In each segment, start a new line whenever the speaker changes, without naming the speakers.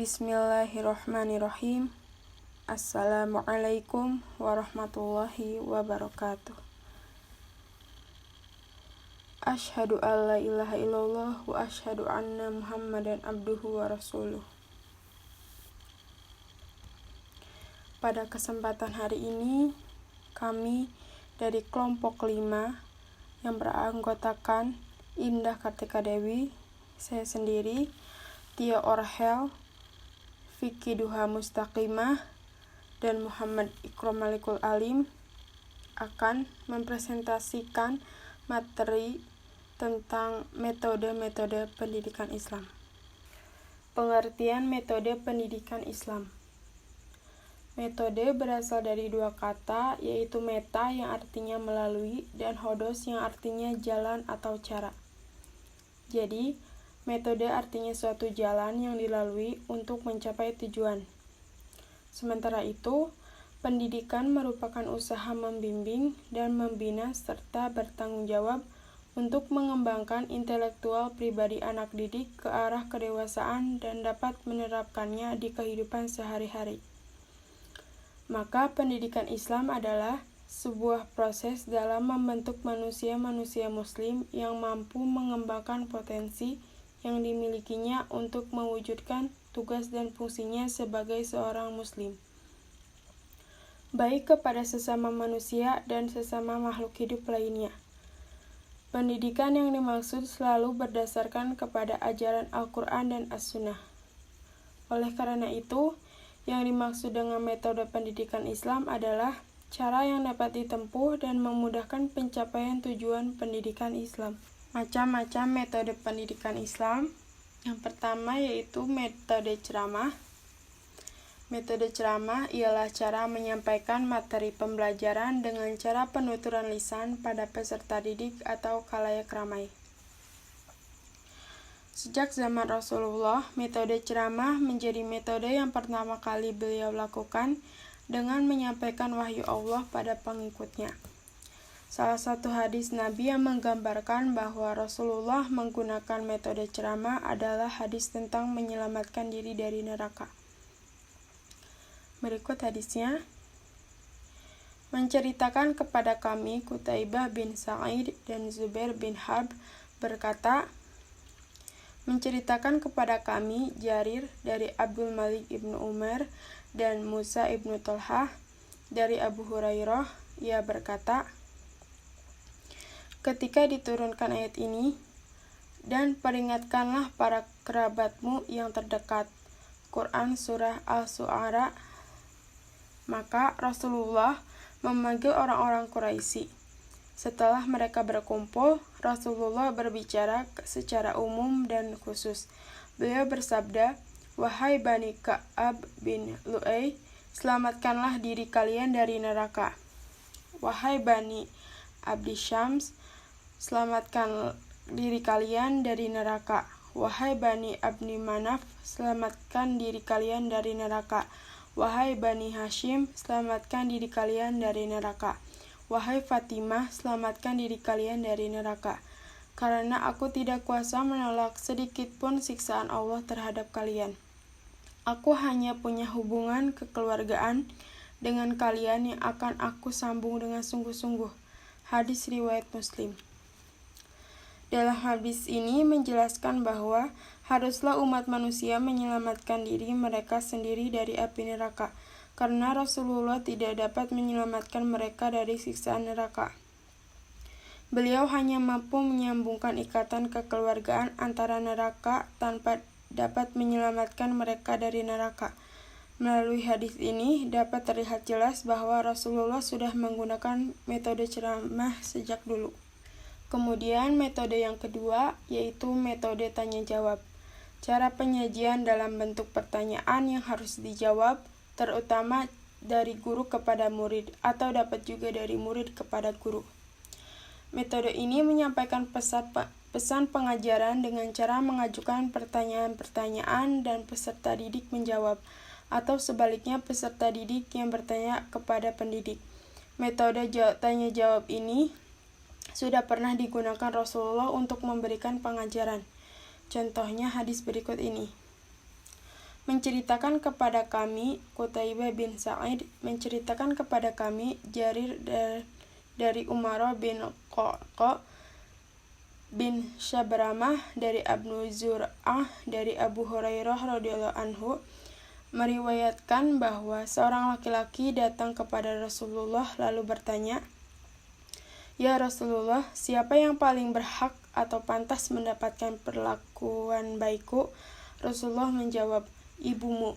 Bismillahirrahmanirrahim. Assalamualaikum warahmatullahi wabarakatuh. Asyhadu an la ilaha illallah wa asyhadu anna Muhammadan abduhu wa rasuluh. Pada kesempatan hari ini, kami dari kelompok 5 yang beranggotakan Indah Kartika Dewi, saya sendiri, Tia Orhel, Vicky Duha Mustaqimah, dan Muhammad Ikram Malikul Alim akan mempresentasikan materi tentang metode-metode pendidikan Islam. Pengertian metode pendidikan Islam. Metode berasal dari dua kata, yaitu meta yang artinya melalui dan hodos yang artinya jalan atau cara. Jadi, metode artinya suatu jalan yang dilalui untuk mencapai tujuan. Sementara itu, pendidikan merupakan usaha membimbing dan membina serta bertanggung jawab untuk mengembangkan intelektual pribadi anak didik ke arah kedewasaan dan dapat menerapkannya di kehidupan sehari-hari. Maka pendidikan Islam adalah sebuah proses dalam membentuk manusia-manusia muslim yang mampu mengembangkan potensi yang dimilikinya untuk mewujudkan tugas dan fungsinya sebagai seorang muslim, baik kepada sesama manusia dan sesama makhluk hidup lainnya. Pendidikan yang dimaksud selalu berdasarkan kepada ajaran Al-Quran dan As-Sunnah. Oleh karena itu, yang dimaksud dengan metode pendidikan Islam adalah cara yang dapat ditempuh dan memudahkan pencapaian tujuan pendidikan Islam. Macam-macam metode pendidikan Islam. Yang pertama yaitu metode ceramah. Metode ceramah ialah cara menyampaikan materi pembelajaran dengan cara penuturan lisan pada peserta didik atau khalayak ramai. Sejak zaman Rasulullah, metode ceramah menjadi metode yang pertama kali beliau lakukan dengan menyampaikan wahyu Allah pada pengikutnya. Salah satu hadis Nabi yang menggambarkan bahwa Rasulullah menggunakan metode ceramah adalah hadis tentang menyelamatkan diri dari neraka. Berikut hadisnya. Menceritakan kepada kami Qutaibah bin Sa'id dan Zubair bin Harb berkata, menceritakan kepada kami Jarir dari Abdul Malik ibnu Umar dan Musa ibnu Thalhah dari Abu Hurairah, ia berkata, ketika diturunkan ayat ini, dan peringatkanlah para kerabatmu yang terdekat. Quran Surah Al-Su'ara. Maka Rasulullah memanggil orang-orang Quraisy. Setelah mereka berkumpul, Rasulullah berbicara secara umum dan khusus. Beliau bersabda, wahai Bani Ka'ab bin Lu'ay, selamatkanlah diri kalian dari neraka. Wahai Bani Abdi Syams, selamatkan diri kalian dari neraka. Wahai Bani Abdi Manaf, selamatkan diri kalian dari neraka. Wahai Bani Hashim, selamatkan diri kalian dari neraka. Wahai Fatimah, selamatkan diri kalian dari neraka. Karena aku tidak kuasa menolak sedikit pun siksaan Allah terhadap kalian. Aku hanya punya hubungan kekeluargaan dengan kalian yang akan aku sambung dengan sungguh-sungguh. Hadis riwayat Muslim. Dalam hadis ini menjelaskan bahwa haruslah umat manusia menyelamatkan diri mereka sendiri dari api neraka, karena Rasulullah tidak dapat menyelamatkan mereka dari siksaan neraka. Beliau hanya mampu menyambungkan ikatan kekeluargaan antara neraka tanpa dapat menyelamatkan mereka dari neraka. Melalui hadis ini dapat terlihat jelas bahwa Rasulullah sudah menggunakan metode ceramah sejak dulu. Kemudian metode yang kedua yaitu metode tanya jawab. Cara penyajian dalam bentuk pertanyaan yang harus dijawab, terutama dari guru kepada murid atau dapat juga dari murid kepada guru. Metode ini menyampaikan pesan pengajaran dengan cara mengajukan pertanyaan-pertanyaan dan peserta didik menjawab, atau sebaliknya peserta didik yang bertanya kepada pendidik. Metode tanya jawab ini sudah pernah digunakan Rasulullah untuk memberikan pengajaran. Contohnya hadis berikut ini. menceritakan kepada kami, Qutaibah bin Sa'id menceritakan kepada kami, Jarir dari Umar bin Qaqa bin Syabramah dari Abu Zur'ah dari Abu Hurairah radhiyallahu anhu meriwayatkan bahwa seorang laki-laki datang kepada Rasulullah lalu bertanya, "Ya Rasulullah, siapa yang paling berhak atau pantas mendapatkan perlakuan baikku?" Rasulullah menjawab, "Ibumu."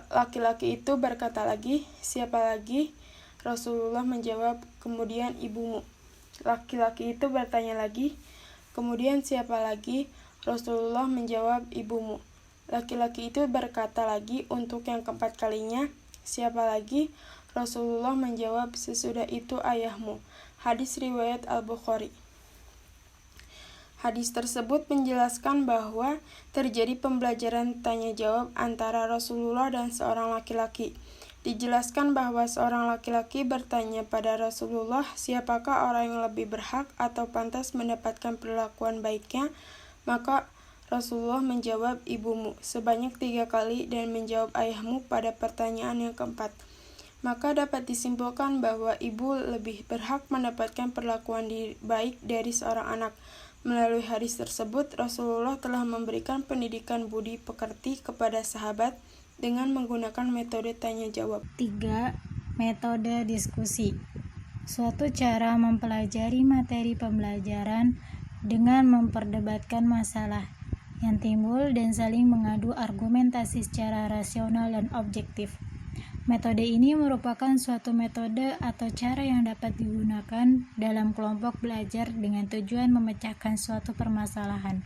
Laki-laki itu berkata lagi, "Siapa lagi?" Rasulullah menjawab, "Kemudian ibumu." Laki-laki itu bertanya lagi, "Kemudian siapa lagi?" Rasulullah menjawab, "Ibumu." Laki-laki itu berkata lagi untuk yang keempat kalinya, "Siapa lagi?" Rasulullah menjawab, "Sesudah itu ayahmu." Hadis riwayat Al-Bukhari. Hadis tersebut menjelaskan bahwa terjadi pembelajaran tanya jawab antara Rasulullah dan seorang laki-laki. Dijelaskan bahwa seorang laki-laki bertanya pada Rasulullah, siapakah orang yang lebih berhak atau pantas mendapatkan perlakuan baiknya? Maka Rasulullah menjawab, "Ibumu," sebanyak 3 kali dan menjawab ayahmu pada pertanyaan yang keempat. Maka dapat disimpulkan bahwa ibu lebih berhak mendapatkan perlakuan baik dari seorang anak. Melalui hadis tersebut, Rasulullah telah memberikan pendidikan budi pekerti kepada sahabat dengan menggunakan metode tanya jawab.
3. Metode diskusi. Suatu cara mempelajari materi pembelajaran dengan memperdebatkan masalah yang timbul dan saling mengadu argumentasi secara rasional dan objektif. Metode ini merupakan suatu metode atau cara yang dapat digunakan dalam kelompok belajar dengan tujuan memecahkan suatu permasalahan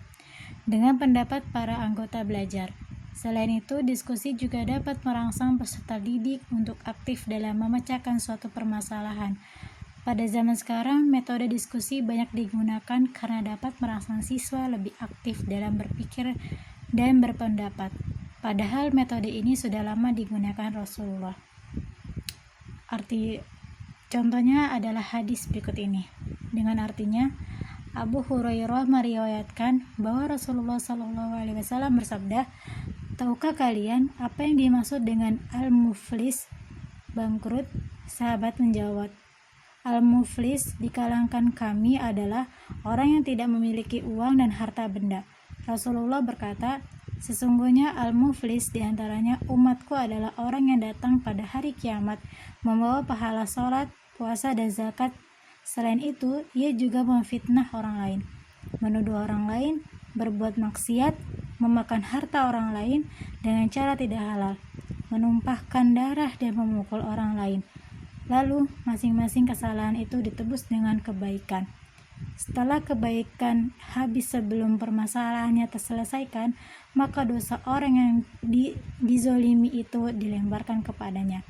dengan pendapat para anggota belajar. Selain itu, diskusi juga dapat merangsang peserta didik untuk aktif dalam memecahkan suatu permasalahan. Pada zaman sekarang, metode diskusi banyak digunakan karena dapat merangsang siswa lebih aktif dalam berpikir dan berpendapat. Padahal metode ini sudah lama digunakan Rasulullah. Contohnya adalah hadis berikut ini. Dengan artinya, Abu Hurairah meriwayatkan bahwa Rasulullah SAW bersabda, "Tahukah kalian apa yang dimaksud dengan al-muflis, bangkrut?" Sahabat menjawab, "Al-muflis di kalangan kami adalah orang yang tidak memiliki uang dan harta benda." Rasulullah berkata, "Sesungguhnya al-muflis diantaranya umatku adalah orang yang datang pada hari kiamat membawa pahala sholat, puasa, dan zakat. Selain itu, ia juga memfitnah orang lain, menuduh orang lain, berbuat maksiat, memakan harta orang lain dengan cara tidak halal, menumpahkan darah dan memukul orang lain. Lalu, masing-masing kesalahan itu ditebus dengan kebaikan. Setelah kebaikan habis sebelum permasalahannya terselesaikan, maka dosa orang yang dizolimi itu dilemparkan kepadanya.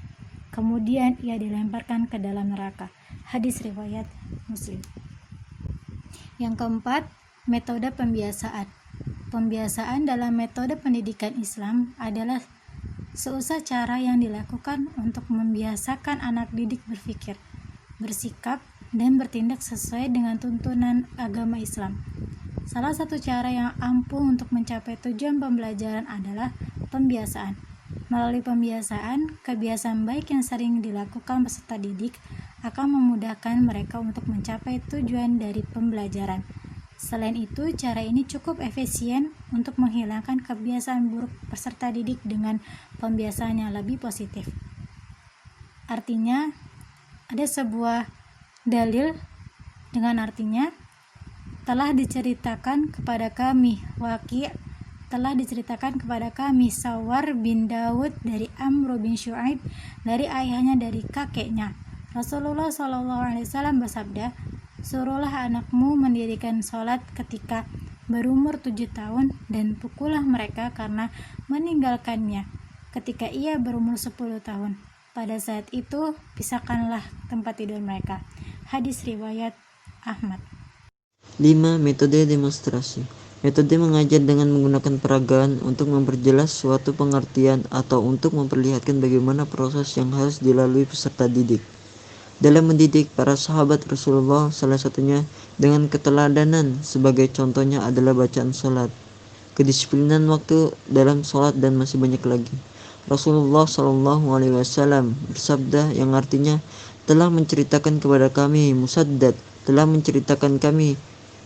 Kemudian ia dilemparkan ke dalam neraka." Hadis riwayat Muslim. Yang keempat, metode pembiasaan. Pembiasaan dalam metode pendidikan Islam adalah seusah cara yang dilakukan untuk membiasakan anak didik berpikir, bersikap, dan bertindak sesuai dengan tuntunan agama Islam. Salah satu cara yang ampuh untuk mencapai tujuan pembelajaran adalah pembiasaan. Melalui pembiasaan, kebiasaan baik yang sering dilakukan peserta didik akan memudahkan mereka untuk mencapai tujuan dari pembelajaran. Selain itu, cara ini cukup efisien untuk menghilangkan kebiasaan buruk peserta didik dengan pembiasaan yang lebih positif. Artinya, ada sebuah dalil dengan artinya, telah diceritakan kepada kami Sawar bin Daud dari Amr bin Syu'aib dari ayahnya dari kakeknya. Rasulullah SAW bersabda, "Suruhlah anakmu mendirikan sholat ketika berumur 7 tahun dan pukullah mereka karena meninggalkannya ketika ia berumur 10 tahun. Pada saat itu, pisahkanlah tempat tidur mereka." Hadis riwayat Ahmad.
5. Metode demonstrasi. Metode mengajar dengan menggunakan peragaan untuk memperjelas suatu pengertian atau untuk memperlihatkan bagaimana proses yang harus dilalui peserta didik. Dalam mendidik para sahabat Rasulullah, salah satunya dengan keteladanan sebagai contohnya adalah bacaan salat. kedisiplinan waktu dalam sholat, dan masih banyak lagi. Rasulullah Shallallahu Alaihi Wasallam bersabda yang artinya, telah menceritakan kepada kami Musaddad, telah menceritakan kami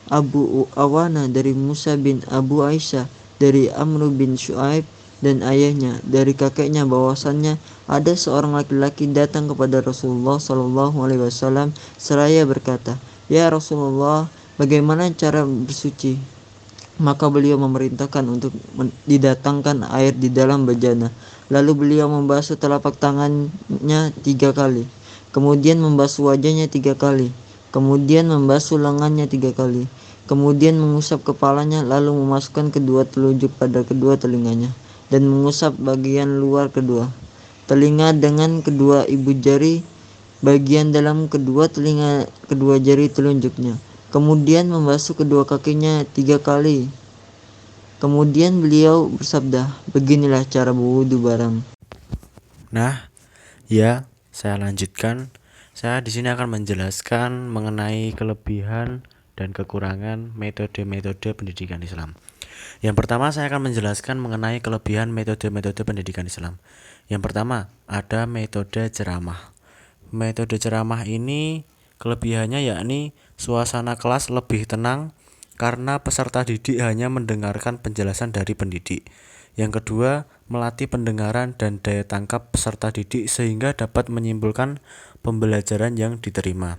Abu Awana dari Musa bin Abu Aisyah dari Amr bin Shu'aib dan ayahnya dari kakeknya bahwasannya ada seorang laki-laki datang kepada Rasulullah Shallallahu Alaihi Wasallam seraya berkata, "Ya Rasulullah, bagaimana cara bersuci?" Maka beliau memerintahkan untuk didatangkan air di dalam bejana. Lalu beliau membasuh telapak tangannya 3 kali, kemudian membasuh wajahnya 3 kali, kemudian membasuh lengannya 3 kali, kemudian mengusap kepalanya, lalu memasukkan kedua telunjuk pada kedua telinganya, dan mengusap bagian luar kedua telinga dengan kedua ibu jari bagian dalam kedua telinga kedua jari telunjuknya. Kemudian membasuh kedua kakinya 3 kali. Kemudian beliau bersabda, beginilah cara berwudu barang.
Nah, ya, saya lanjutkan. Saya di sini akan menjelaskan mengenai kelebihan dan kekurangan metode-metode pendidikan Islam. Yang pertama, saya akan menjelaskan mengenai kelebihan metode-metode pendidikan Islam. Yang pertama, ada metode ceramah. Metode ceramah ini kelebihannya yakni suasana kelas lebih tenang karena peserta didik hanya mendengarkan penjelasan dari pendidik. Yang kedua, melatih pendengaran dan daya tangkap peserta didik sehingga dapat menyimpulkan pembelajaran yang diterima.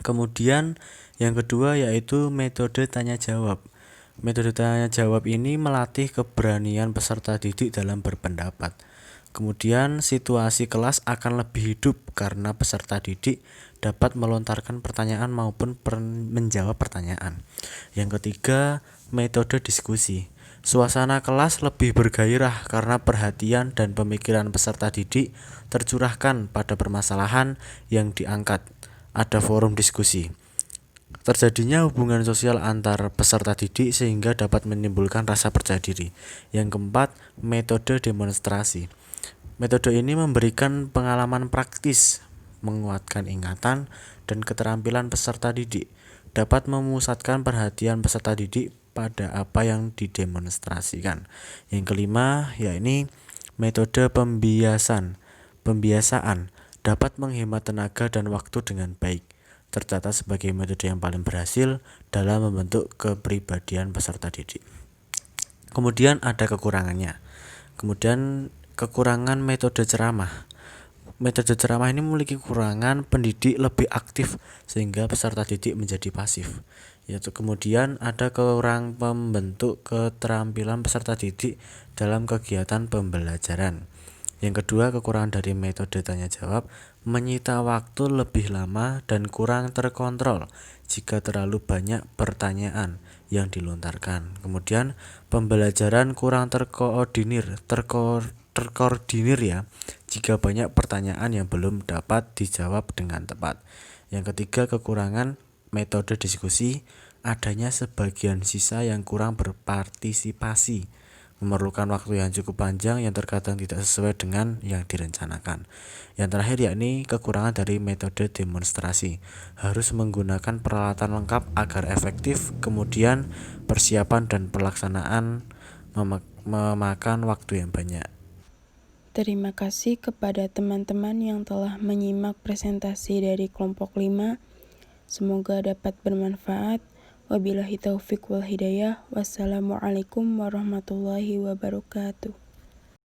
Kemudian yang kedua yaitu metode tanya jawab. Metode tanya jawab ini melatih keberanian peserta didik dalam berpendapat. Kemudian situasi kelas akan lebih hidup karena peserta didik dapat melontarkan pertanyaan maupun menjawab pertanyaan. Yang ketiga, metode diskusi. Suasana kelas lebih bergairah karena perhatian dan pemikiran peserta didik tercurahkan pada permasalahan yang diangkat. Ada forum diskusi. Terjadinya hubungan sosial antar peserta didik sehingga dapat menimbulkan rasa percaya diri. Yang keempat, metode demonstrasi. Metode ini memberikan pengalaman praktis, menguatkan ingatan dan keterampilan peserta didik, dapat memusatkan perhatian peserta didik pada apa yang didemonstrasikan. Yang kelima, yakni metode pembiasaan dapat menghemat tenaga dan waktu dengan baik, tercatat sebagai metode yang paling berhasil dalam membentuk kepribadian peserta didik. Kemudian ada kekurangannya. Kekurangan metode ceramah. Metode ceramah ini memiliki kekurangan pendidik lebih aktif sehingga peserta didik menjadi pasif. Kemudian ada kekurangan pembentuk keterampilan peserta didik dalam kegiatan pembelajaran. Yang kedua, kekurangan dari metode tanya jawab menyita waktu lebih lama dan kurang terkontrol jika terlalu banyak pertanyaan yang dilontarkan. Kemudian pembelajaran kurang terkoordinir ya, jika banyak pertanyaan yang belum dapat dijawab dengan tepat. Yang ketiga, kekurangan metode diskusi, adanya sebagian sisa yang kurang berpartisipasi, memerlukan waktu yang cukup panjang yang terkadang tidak sesuai dengan yang direncanakan. Yang terakhir yakni kekurangan dari metode demonstrasi, harus menggunakan peralatan lengkap agar efektif, kemudian persiapan dan pelaksanaan memakan waktu yang banyak.
Terima kasih kepada teman-teman yang telah menyimak presentasi dari kelompok 5. Semoga dapat bermanfaat. Wabillahi taufiq wal hidayah. Wassalamualaikum warahmatullahi wabarakatuh.